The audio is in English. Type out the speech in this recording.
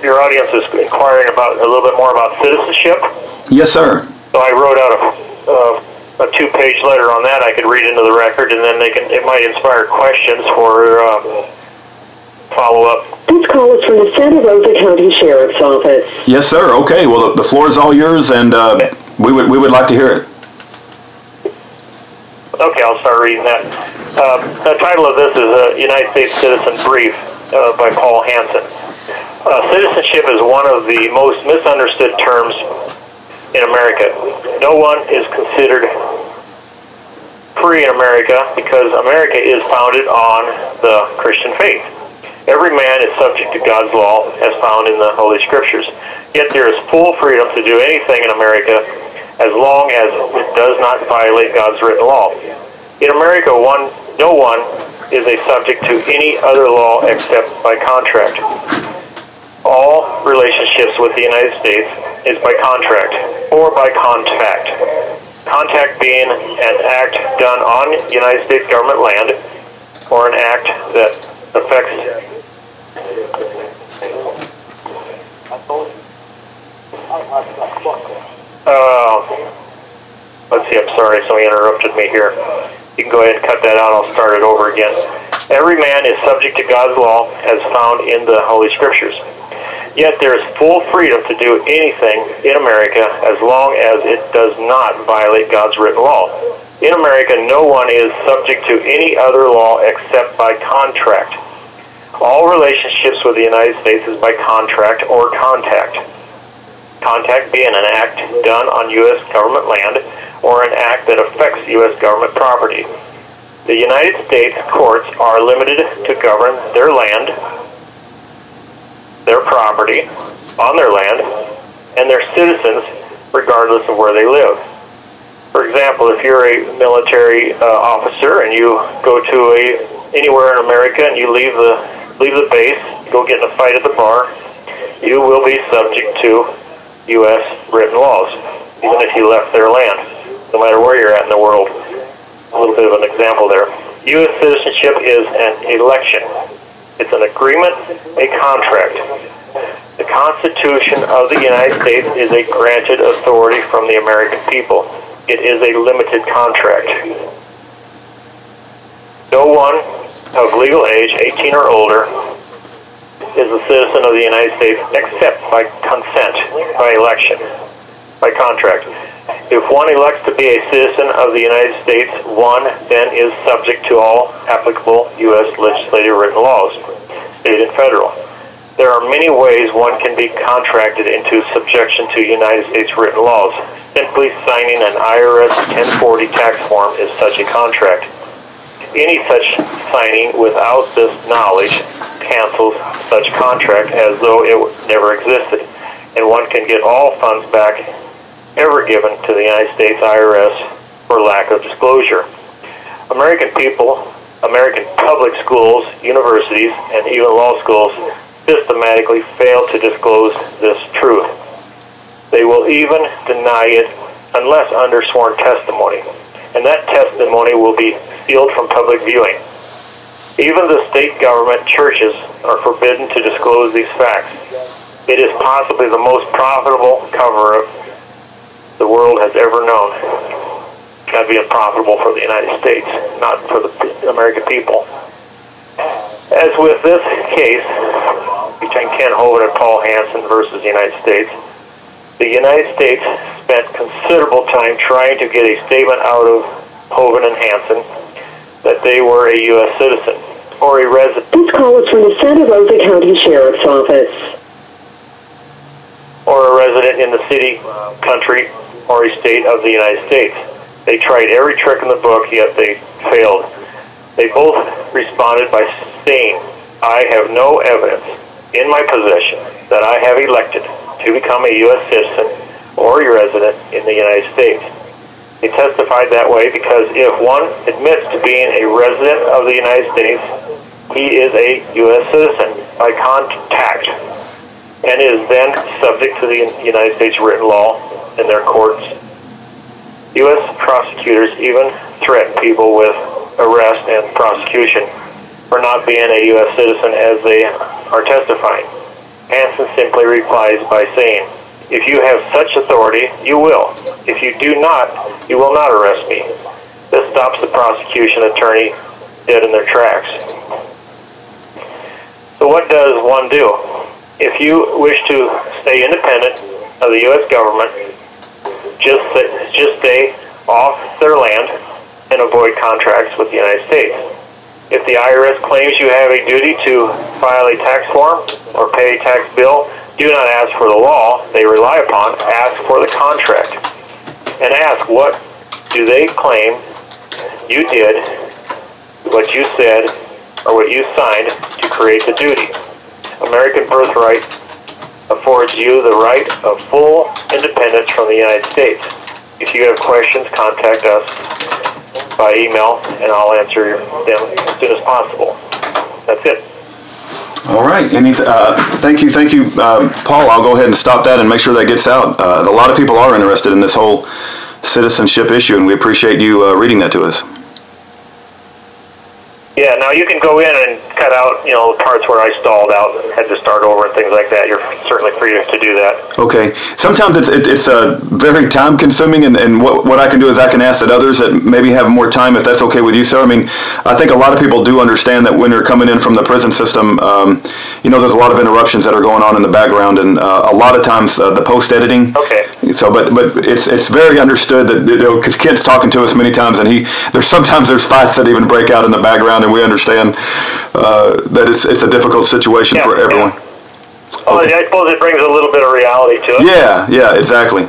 your audience is inquiring about a little bit more about citizenship. Yes, sir. So I wrote out a 2-page letter on that. I could read into the record, and then it might inspire questions for follow-up. This call is from the Santa Rosa County Sheriff's Office. Yes, sir. Okay. Well, the floor is all yours, and we would like to hear it. Okay, I'll start reading that. The title of this is a United States Citizen Brief by Paul Hansen. Citizenship is one of the most misunderstood terms in America. No one is considered free in America because America is founded on the Christian faith. Every man is subject to God's law as found in the Holy Scriptures. Yet there is full freedom to do anything in America as long as it does not violate God's written law. In America, no one is a subject to any other law except by contract. All relationships with the United States is by contract or by contact. Contact being an act done on United States government land or an act that affects let's see, I'm sorry, somebody interrupted me here. You can go ahead and cut that out, I'll start it over again. Every man is subject to God's law as found in the Holy Scriptures. Yet there is full freedom to do anything in America as long as it does not violate God's written law. In America, no one is subject to any other law except by contract. All relationships with the United States is by contract or contact. Contact being an act done on U.S. government land or an act that affects U.S. government property. The United States courts are limited to govern their land, their property on their land, and their citizens regardless of where they live. For example, if you're a military officer and you go to anywhere in America and you leave the base, go get in a fight at the bar, you will be subject to U.S. written laws, even if you left their land, no matter where you're at in the world. A little bit of an example there. U.S. citizenship is an election. It's an agreement, a contract. The Constitution of the United States is a granted authority from the American people. It is a limited contract. No one of legal age, 18 or older, is a citizen of the United States except by consent, by election, by contract. If one elects to be a citizen of the United States, one then is subject to all applicable U.S. legislative written laws, state and federal. There are many ways one can be contracted into subjection to United States written laws. Simply signing an IRS 1040 tax form is such a contract. Any such signing without this knowledge cancels such contract as though it never existed, and one can get all funds back ever given to the United States IRS for lack of disclosure. American people, American public schools, universities, and even law schools systematically fail to disclose this truth. They will even deny it unless under sworn testimony, and that testimony will be sealed from public viewing. Even the state government churches are forbidden to disclose these facts. It is possibly the most profitable cover-up the world has ever known. That'd be unprofitable for the United States, not for the American people. As with this case between Ken Hovind and Paul Hansen versus the United States, the United States spent considerable time trying to get a statement out of Hovind and Hansen that they were a U.S. citizen or a resident. This call is from the Santa Rosa County Sheriff's Office. Or a resident in the city, country, or a state of the United States. They tried every trick in the book, yet they failed. They both responded by saying, I have no evidence in my possession that I have elected to become a U.S. citizen or a resident in the United States. They testified that way because if one admits to being a resident of the United States, he is a U.S. citizen by contact and is then subject to the United States written law in their courts. U.S. prosecutors even threaten people with arrest and prosecution for not being a U.S. citizen as they are testifying. Hansen simply replies by saying, "If you have such authority, you will. If you do not, you will not arrest me." This stops the prosecution attorney dead in their tracks. So what does one do? If you wish to stay independent of the U.S. government, just stay off their land and avoid contracts with the United States. If the IRS claims you have a duty to file a tax form or pay a tax bill, do not ask for the law they rely upon. Ask for the contract. And ask, what do they claim you did, what you said, or what you signed to create the duty? American birthright affords you the right of full independence from the United States. If you have questions, contact us by email, and I'll answer them as soon as possible. That's it. All right. Thank you, Paul. I'll go ahead and stop that and make sure that gets out. A lot of people are interested in this whole citizenship issue, and we appreciate you reading that to us. Yeah, now you can go in and cut out, the parts where I stalled out, had to start over and things like that. You're certainly free to do that. Okay. Sometimes it's very time consuming, and what I can do is I can ask that others that maybe have more time, if that's okay with you, sir. I mean, I think a lot of people do understand that when they're coming in from the prison system, there's a lot of interruptions that are going on in the background, and a lot of times the post editing. Okay. So, but it's very understood that, because Kent's talking to us many times, and sometimes there's fights that even break out in the background, and we understand that it's a difficult situation for everyone. Yeah. Well, okay. I suppose it brings a little bit of reality to it. Yeah, exactly.